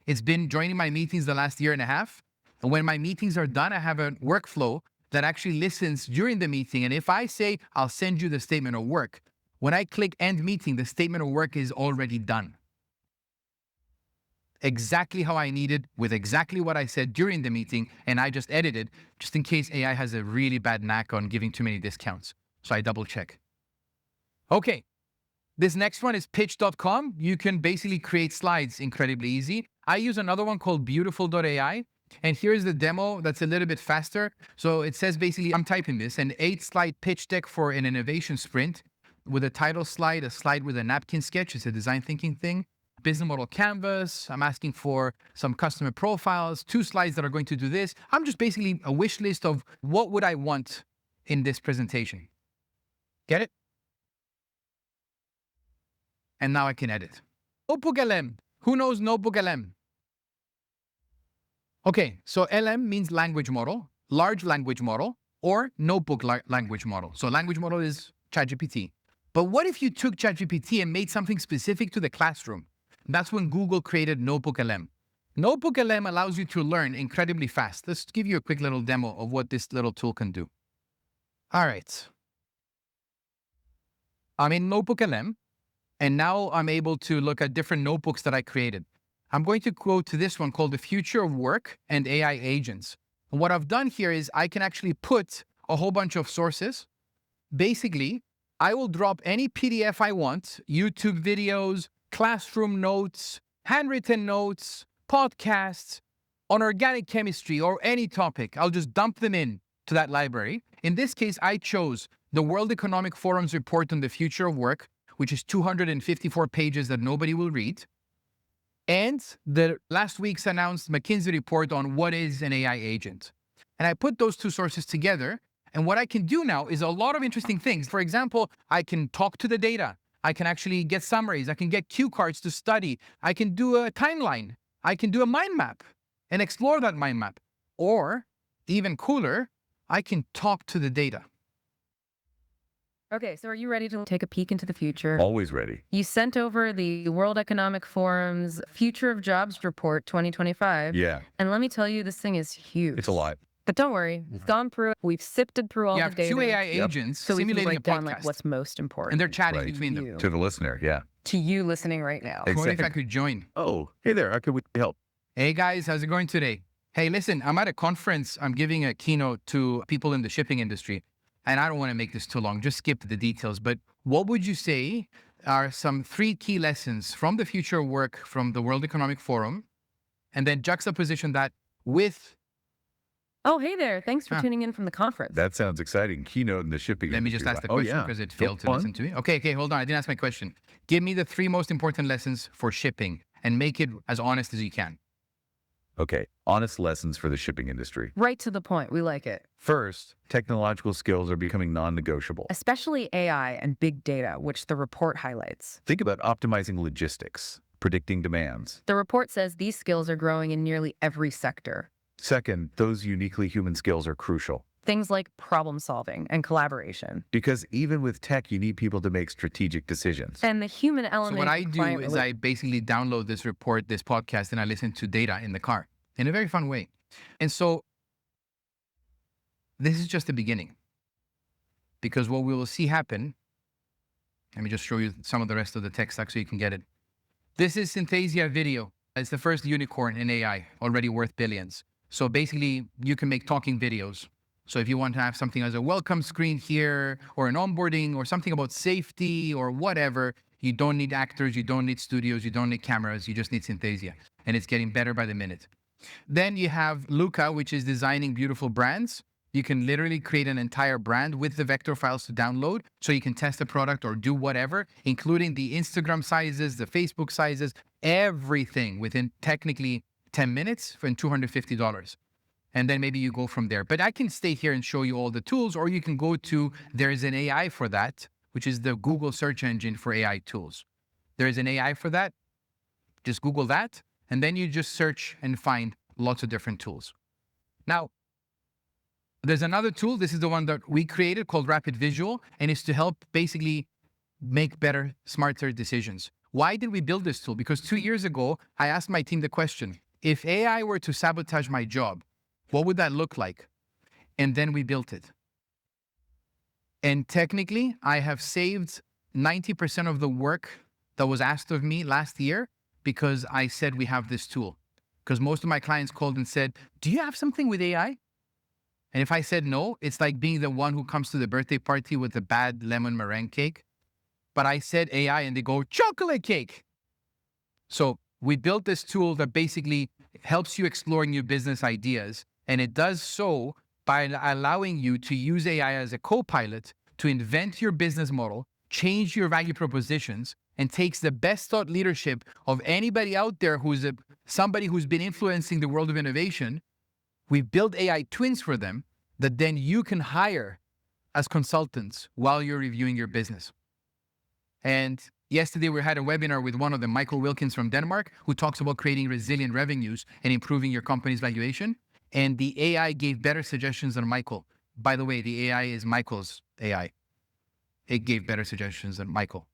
It's been joining my meetings the last year and a half. And when my meetings are done, I have a workflow that actually listens during the meeting. And if I say, I'll send you the statement of work, when I click end meeting, the statement of work is already done. exactly how I needed with exactly what I said during the meeting. And I just edited just in case AI has a really bad knack on giving too many discounts. So I double check. Okay. This next one is pitch.com. You can basically create slides incredibly easy. I use another one called beautiful.ai. And here's the demo that's a little bit faster. So it says basically, I'm typing this, an 8-slide pitch deck for an innovation sprint with a title slide, a slide with a napkin sketch. It's a design thinking thing. Business model canvas. I'm asking for some customer profiles, 2 slides that are going to do this. I'm just basically a wish list of what would I want in this presentation. Get it? And now I can edit. Notebook LM. Who knows Notebook LM? Okay, so LM means language model, large language model, or notebook language model. So language model is ChatGPT. But what if you took ChatGPT and made something specific to the classroom? That's when Google created Notebook LM. Notebook LM allows you to learn incredibly fast. Let's give you a quick little demo of what this little tool can do. All right. I'm in Notebook LM. And now I'm able to look at different notebooks that I created. I'm going to go to this one called The Future of Work and AI Agents. And what I've done here is I can actually put a whole bunch of sources. Basically, I will drop any PDF I want, YouTube videos, classroom notes, handwritten notes, podcasts on organic chemistry or any topic. I'll just dump them in to that library. In this case, I chose the World Economic Forum's report on the future of work, which is 254 pages that nobody will read, and the last week's announced McKinsey report on what is an AI agent. And I put those 2 sources together, and what I can do now is a lot of interesting things. For example, I can talk to the data. I can actually get summaries. I can get cue cards to study. I can do a timeline. I can do a mind map and explore that mind map. Or, even cooler, I can talk to the data. Okay, so are you ready to take a peek into the future? Always ready. You sent over the World Economic Forum's Future of Jobs Report 2025. Yeah. And let me tell you, this thing is huge. It's a lot. But don't worry, we've gone through it. We've sifted through all You the have data. 2 AI agents so we can simulating write a down podcast. like what's most important. And they're chatting Right. between them. You. To the listener, yeah. To you listening right now. What if I could join? Oh, hey there. How could we help? Hey guys, how's it going today? Hey, listen, I'm at a conference. I'm giving a keynote to people in the shipping industry. And I don't want to make this too long, just skip the details. But what would you say are some 3 key lessons from the future of work from the World Economic Forum? And then juxtaposition that with... Oh, hey there. Thanks for tuning in from the conference. That sounds exciting. Keynote in the shipping Let me just industry. ask the question because it failed to listen to me. Okay, hold on. I didn't ask my question. Give me the 3 most important lessons for shipping and make it as honest as you can. Okay. Honest lessons for the shipping industry. Right to the point. We like it. First, technological skills are becoming non-negotiable. Especially AI and big data, which the report highlights. Think about optimizing logistics, predicting demands. The report says these skills are growing in nearly every sector. Second, those uniquely human skills are crucial. Things like problem solving and collaboration. Because even with tech, you need people to make strategic decisions. And the human element. So what I do is I basically download this report, this podcast, and I listen to data in the car in a very fun way. And so this is just the beginning. Because what we will see happen, let me just show you some of the rest of the tech stack so you can get it. This is Synthesia Video. It's the first unicorn in AI, already worth billions. So basically, you can make talking videos. So if you want to have something as a welcome screen here, or an onboarding, or something about safety, or whatever, you don't need actors, you don't need studios, you don't need cameras, you just need Synthesia. And it's getting better by the minute. Then you have Luca, which is designing beautiful brands. You can literally create an entire brand with the vector files to download, so you can test a product or do whatever, including the Instagram sizes, the Facebook sizes, everything within technically 10 minutes for $250. And then maybe you go from there. But I can stay here and show you all the tools, or you can go to, there's an AI for that, which is the Google search engine for AI tools. There is an AI for that. Just Google that, and then you just search and find lots of different tools. Now, there's another tool. This is the one that we created called Rapid Visual, and it's to help basically make better, smarter decisions. Why did we build this tool? Because 2 years ago, I asked my team the question, if AI were to sabotage my job, what would that look like? And then we built it. And technically, I have saved 90% of the work that was asked of me last year because I said we have this tool. Because most of my clients called and said, do you have something with AI? And if I said no, it's like being the one who comes to the birthday party with the bad lemon meringue cake. But I said AI and they go, chocolate cake. So we built this tool that basically helps you explore new business ideas. And it does so by allowing you to use AI as a co-pilot to invent your business model, change your value propositions, and takes the best thought leadership of anybody out there who's somebody who's been influencing the world of innovation. We've built AI twins for them that then you can hire as consultants while you're reviewing your business. And yesterday we had a webinar with one of them, Michael Wilkins from Denmark, who talks about creating resilient revenues and improving your company's valuation. And the AI gave better suggestions than Michael. By the way, the AI is Michael's AI. It gave better suggestions than Michael.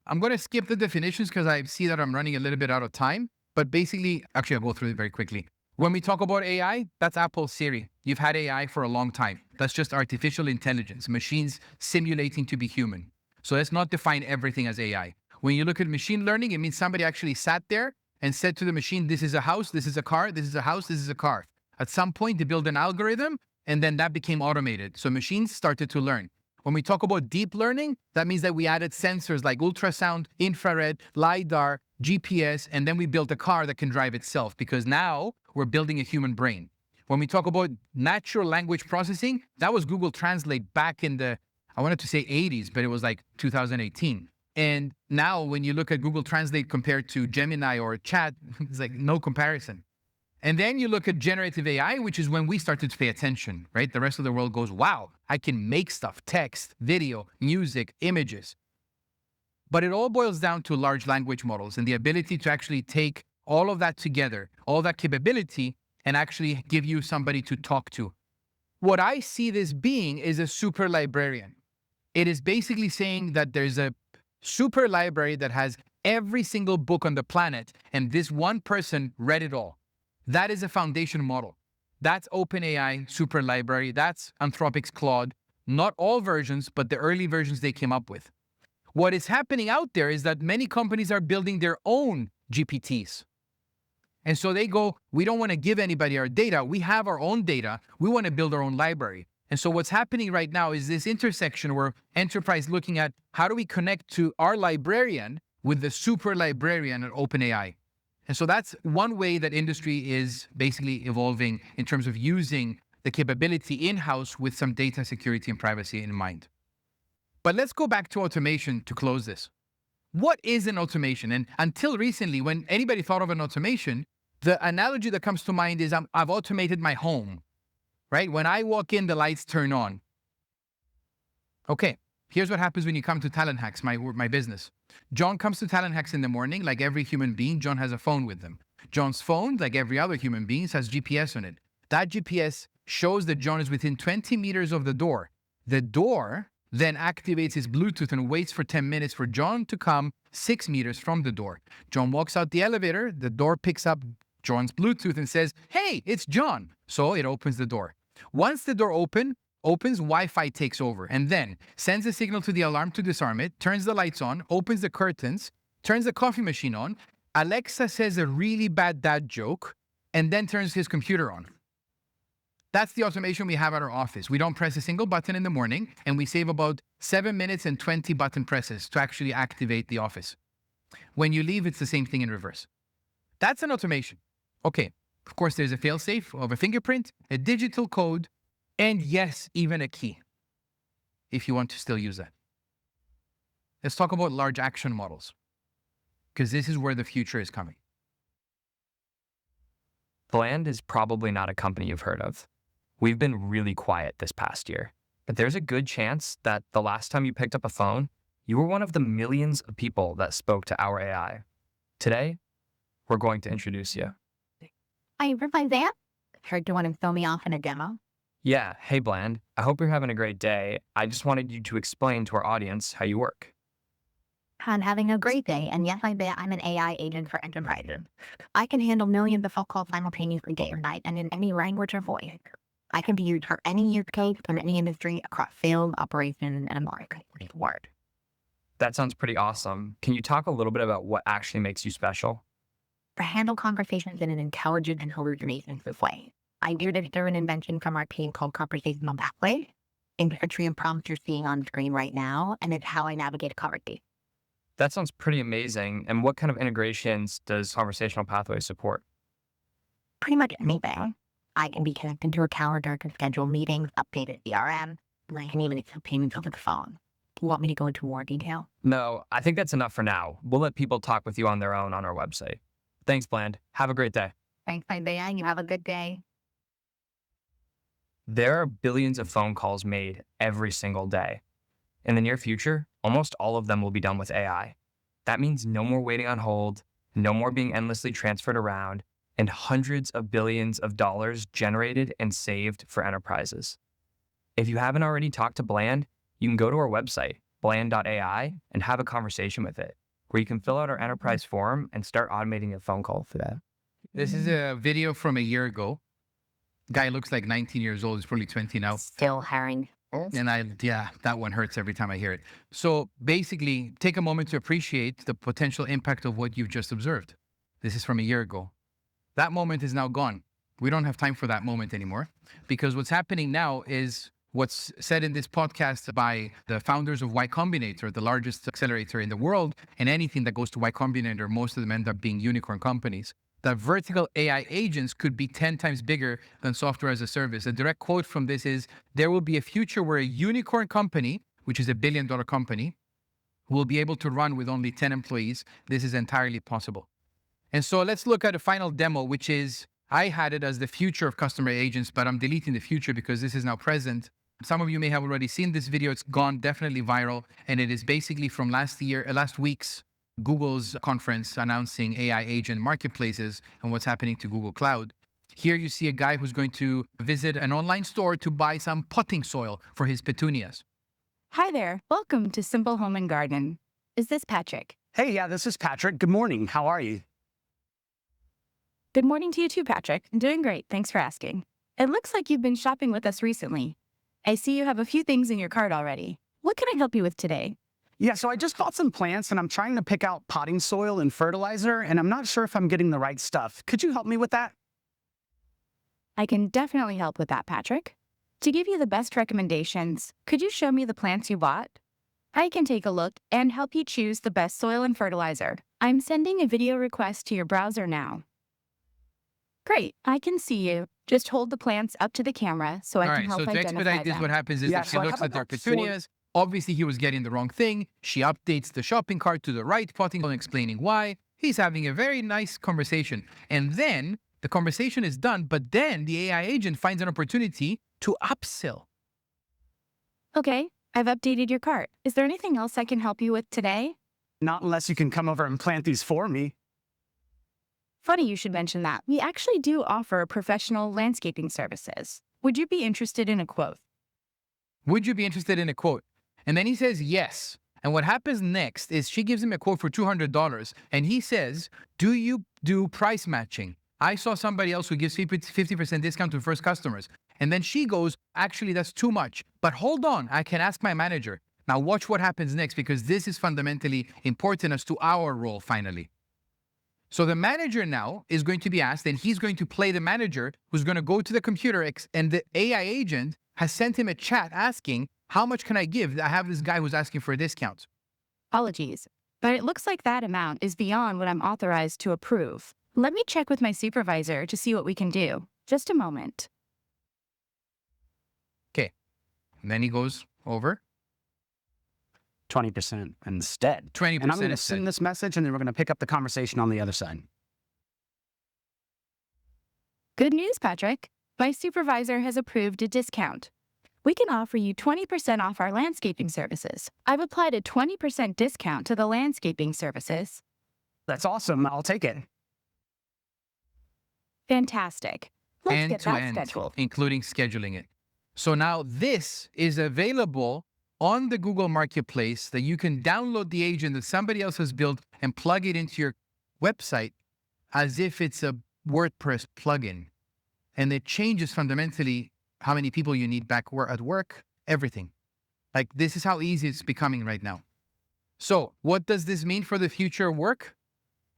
I'm going to skip the definitions because I see that I'm running a little bit out of time. But basically, actually, I'll go through it very quickly. When we talk about AI, that's Apple's Siri. You've had AI for a long time. That's just artificial intelligence, machines simulating to be human. So let's not define everything as AI. When you look at machine learning, it means somebody actually sat there and said to the machine, this is a house, this is a car, this is a house, this is a car. At some point, they built an algorithm, and then that became automated. So machines started to learn. When we talk about deep learning, that means that we added sensors like ultrasound, infrared, LiDAR, GPS, and then we built a car that can drive itself because now we're building a human brain. When we talk about natural language processing, that was Google Translate back in the, I wanted to say 80s, but it was like 2018. And now when you look at Google Translate compared to Gemini or Chat, it's like no comparison. And then you look at generative AI, which is when we started to pay attention, right? The rest of the world goes, wow, I can make stuff, text, video, music, images. But it all boils down to large language models and the ability to actually take all of that together, all that capability, and actually give you somebody to talk to. What I see this being is a super librarian. It is basically saying that there's a super library that has every single book on the planet, and this one person read it all. That is a foundation model. That's OpenAI super library. That's Anthropic's Claude. Not all versions, but the early versions they came up with. What is happening out there is that many companies are building their own GPTs. And so they go, we don't want to give anybody our data. We have our own data. We want to build our own library. And so what's happening right now is this intersection where enterprise looking at how do we connect to our librarian with the super librarian at OpenAI. And so that's one way that industry is basically evolving in terms of using the capability in-house with some data security and privacy in mind. But let's go back to automation to close this. What is an automation? And until recently, when anybody thought of an automation, the analogy that comes to mind is I've automated my home, right? When I walk in, the lights turn on. Okay, here's what happens when you come to Talent Hacks, my business. John comes to Talent Hacks in the morning. Like every human being, John has a phone with them. John's phone, like every other human being, has GPS on it. That GPS shows that John is within 20 meters of the door. The door then activates his Bluetooth and waits for 10 minutes for John to come 6 meters from the door. John walks out the elevator. The door picks up John's Bluetooth and says, hey, it's John. So it opens the door. Once the door opens, Wi-Fi takes over and then sends a signal to the alarm to disarm it, turns the lights on, opens the curtains, turns the coffee machine on. Alexa says a really bad dad joke and then turns his computer on. That's the automation we have at our office. We don't press a single button in the morning, and we save about 7 minutes and 20 button presses to actually activate the office. When you leave, it's the same thing in reverse. That's an automation. Okay, of course, there's a fail-safe of a fingerprint, a digital code, and yes, even a key, if you want to still use that. Let's talk about large action models, because this is where the future is coming. Bland is probably not a company you've heard of. We've been really quiet this past year, but there's a good chance that the last time you picked up a phone, you were one of the millions of people that spoke to our AI. Today, we're going to introduce you. I realized that. Heard you want to throw me off in a demo? Yeah, hey Bland, I hope you're having a great day. I just wanted you to explain to our audience how you work. I'm having a great day, and yes, I bet I'm an AI agent for enterprises. I can handle millions of phone calls simultaneously day or night and in any language or voice. I can be used for any use case from any industry across sales, operations, and marketing. Word. That sounds pretty awesome. Can you talk a little bit about what actually makes you special? To handle conversations in an intelligent and hallucination-proof way. I did it through an invention from our team called conversational pathway. Inventory and prompts you're seeing on screen right now, and it's how I navigate a conversation. That sounds pretty amazing. And what kind of integrations does Conversational Pathway support? Pretty much anything. I can be connected to a calendar to schedule meetings, update a CRM, and I can even accept payments over the phone. Do you want me to go into more detail? No, I think that's enough for now. We'll let people talk with you on their own on our website. Thanks, Bland. Have a great day. Thanks, Isaiah. You have a good day. There are billions of phone calls made every single day. In the near future, almost all of them will be done with AI. That means no more waiting on hold, no more being endlessly transferred around, and hundreds of billions of dollars generated and saved for enterprises. If you haven't already talked to Bland, you can go to our website, bland.ai, and have a conversation with it, where you can fill out our enterprise form and start automating a phone call for that. This is a video from a year ago. Guy looks like 19 years old. He's probably 20 now. Still hiring. And yeah, that one hurts every time I hear it. So basically, take a moment to appreciate the potential impact of what you've just observed. This is from a year ago. That moment is now gone. We don't have time for that moment anymore, because what's happening now is what's said in this podcast by the founders of Y Combinator, the largest accelerator in the world, and anything that goes to Y Combinator, most of them end up being unicorn companies. That vertical AI agents could be 10 times bigger than software as a service. A direct quote from this is, there will be a future where a unicorn company, which is $1 billion company, will be able to run with only 10 employees. This is entirely possible. And so let's look at a final demo, which is, I had it as the future of customer agents, but I'm deleting the future because this is now present. Some of you may have already seen this video. It's gone definitely viral. And it is basically from last week's Google's conference announcing AI agent marketplaces and what's happening to Google Cloud. Here you see a guy who's going to visit an online store to buy some potting soil for his petunias. Hi there. Welcome to Simple Home and Garden. Is this Patrick? Hey, yeah, this is Patrick. Good morning. How are you? Good morning to you too, Patrick. I'm doing great. Thanks for asking. It looks like you've been shopping with us recently. I see you have a few things in your cart already. What can I help you with today? Yeah, so I just bought some plants and I'm trying to pick out potting soil and fertilizer, and I'm not sure if I'm getting the right stuff. Could you help me with that? I can definitely help with that, Patrick. To give you the best recommendations, could you show me the plants you bought? I can take a look and help you choose the best soil and fertilizer. I'm sending a video request to your browser now. Great, I can see you. Just hold the plants up to the camera so I can help So to identify expedite this, them. what happens is that she looks at their petunias. Obviously, he was getting the wrong thing. She updates the shopping cart to the right potting and explaining why. He's having a very nice conversation. And then the conversation is done, but then the AI agent finds an opportunity to upsell. Okay, I've updated your cart. Is there anything else I can help you with today? Not unless you can come over and plant these for me. Funny you should mention that. We actually do offer professional landscaping services. Would you be interested in a quote? Would you be interested in a quote? And then he says yes. And what happens next is she gives him a quote for $200. And he says, do you do price matching? I saw somebody else who gives 50% discount to first customers. And then she goes, actually, that's too much. But hold on, I can ask my manager. Now watch what happens next, because this is fundamentally important as to our role finally. So the manager now is going to be asked, and he's going to play the manager who's going to go to the computer, and the AI agent has sent him a chat asking, how much can I give? I have this guy who's asking for a discount. Apologies, but it looks like that amount is beyond what I'm authorized to approve. Let me check with my supervisor to see what we can do. Just a moment. Okay. And then he goes over. 20% instead. 20% And I'm going to instead. send this message, and then we're going to pick up the conversation on the other side. Good news, Patrick. My supervisor has approved a discount. We can offer you 20% off our landscaping services. I've applied a 20% discount to the landscaping services. That's awesome. I'll take it. Fantastic. Let's End get to that end, scheduled. including scheduling it. So now this is available on the Google Marketplace, that you can download the agent that somebody else has built and plug it into your website as if it's a WordPress plugin. And it changes fundamentally how many people you need back at work, everything. Like, this is how easy it's becoming right now. So what does this mean for the future of work?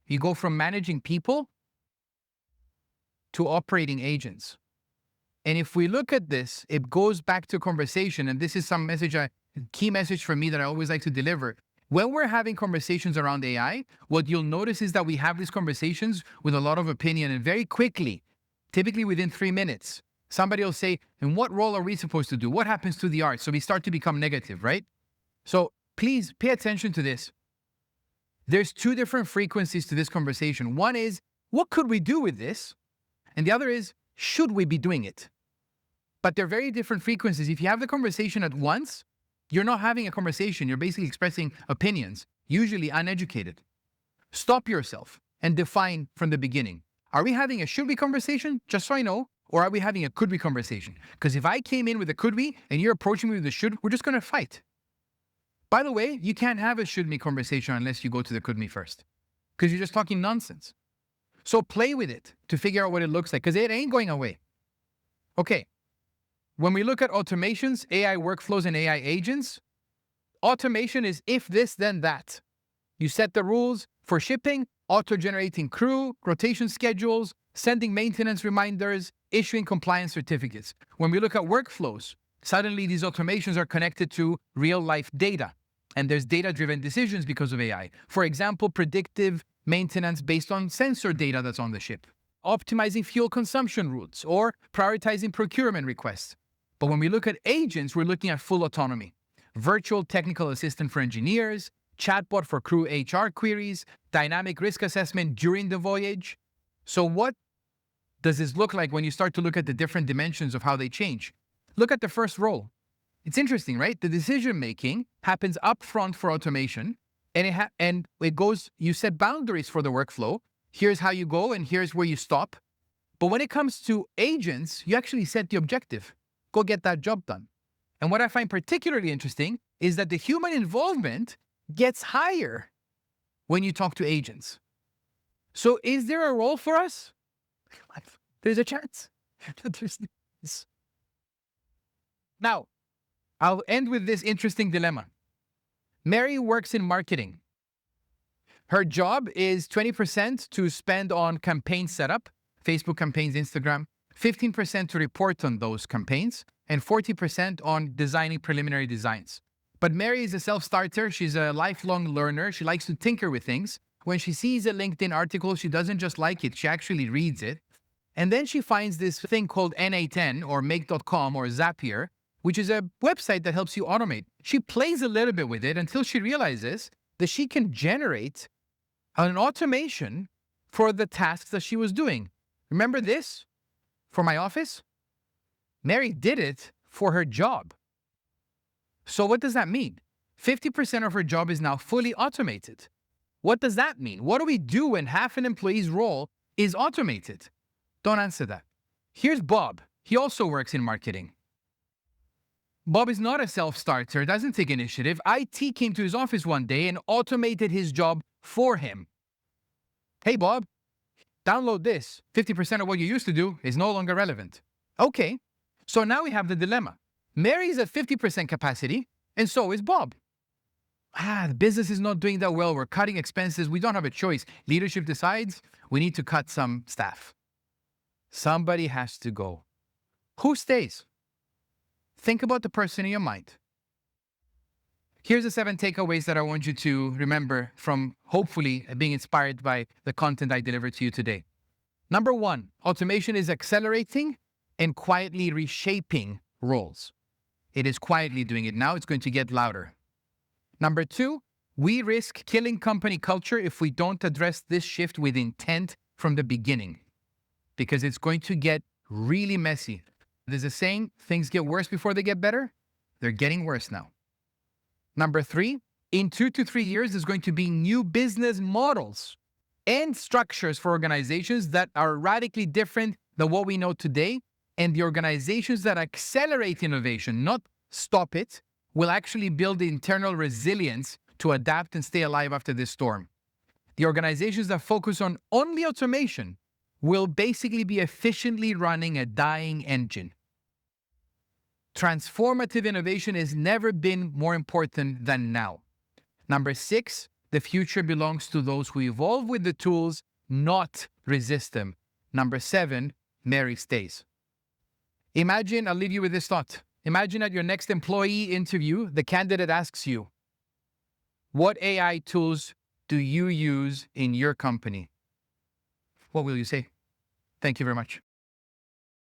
You go from managing people to operating agents. And if we look at this, it goes back to conversation. And this is some key message for me that I always like to deliver. When we're having conversations around AI, what you'll notice is that we have these conversations with a lot of opinion, and very quickly, typically within 3 minutes, somebody will say, and what role are we supposed to do? What happens to the art? So we start to become negative, right? So please pay attention to this. There's 2 different frequencies to this conversation. One is, what could we do with this? And the other is, should we be doing it? But they're very different frequencies. If you have the conversation at once, you're not having a conversation. You're basically expressing opinions, usually uneducated. Stop yourself and define from the beginning. Are we having a should we conversation, just so I know, or are we having a could we conversation? Because if I came in with a could we and you're approaching me with a should, we're just going to fight. By the way, you can't have a should me conversation unless you go to the could me first, because you're just talking nonsense. So play with it to figure out what it looks like, because it ain't going away. Okay. When we look at automations, AI workflows, and AI agents, automation is if this, then that. You set the rules for shipping, auto-generating crew, rotation schedules, sending maintenance reminders, issuing compliance certificates. When we look at workflows, suddenly these automations are connected to real-life data, and there's data-driven decisions because of AI. For example, predictive maintenance based on sensor data that's on the ship, optimizing fuel consumption routes, or prioritizing procurement requests. But when we look at agents, we're looking at full autonomy. Virtual technical assistant for engineers, chatbot for crew HR queries, dynamic risk assessment during the voyage. So what does this look like when you start to look at the different dimensions of how they change? Look at the first role. It's interesting, right? The decision-making happens up front for automation, and it goes, you set boundaries for the workflow. Here's how you go, and here's where you stop. But when it comes to agents, you actually set the objective. Go get that job done. And what I find particularly interesting is that the human involvement gets higher when you talk to agents. So is there a role for us? There's a chance. Now, I'll end with this interesting dilemma. Mary works in marketing. Her job is 20% to spend on campaign setup, Facebook campaigns, Instagram, 15% to report on those campaigns, and 40% on designing preliminary designs. But Mary is a self-starter. She's a lifelong learner. She likes to tinker with things. When she sees a LinkedIn article, she doesn't just like it, she actually reads it. And then she finds this thing called N8N or Make.com or Zapier, which is a website that helps you automate. She plays a little bit with it until she realizes that she can generate an automation for the tasks that she was doing. Remember this? For my office? Mary did it for her job. So what does that mean? 50% of her job is now fully automated. What does that mean? What do we do when half an employee's role is automated? Don't answer that. Here's Bob. He also works in marketing. Bob is not a self-starter, doesn't take initiative. IT came to his office one day and automated his job for him. Hey, Bob, download this. 50% of what you used to do is no longer relevant. Okay, so now we have the dilemma. Mary's at 50% capacity, and so is Bob. The business is not doing that well. We're cutting expenses. We don't have a choice. Leadership decides we need to cut some staff. Somebody has to go. Who stays? Think about the person in your mind. Here's the 7 takeaways that I want you to remember from hopefully being inspired by the content I delivered to you today. Number 1, automation is accelerating and quietly reshaping roles. It is quietly doing it now. It's going to get louder. Number 2, we risk killing company culture if we don't address this shift with intent from the beginning, because it's going to get really messy. There's a saying, things get worse before they get better. They're getting worse now. Number 3, in 2 to 3 years, there's going to be new business models and structures for organizations that are radically different than what we know today. And the organizations that accelerate innovation, not stop it, will actually build the internal resilience to adapt and stay alive after this storm. The organizations that focus on only automation will basically be efficiently running a dying engine. Transformative innovation has never been more important than now. Number 6, the future belongs to those who evolve with the tools, not resist them. Number 7, Mary stays. Imagine, I'll leave you with this thought. Imagine at your next employee interview, the candidate asks you, what AI tools do you use in your company? What will you say? Thank you very much.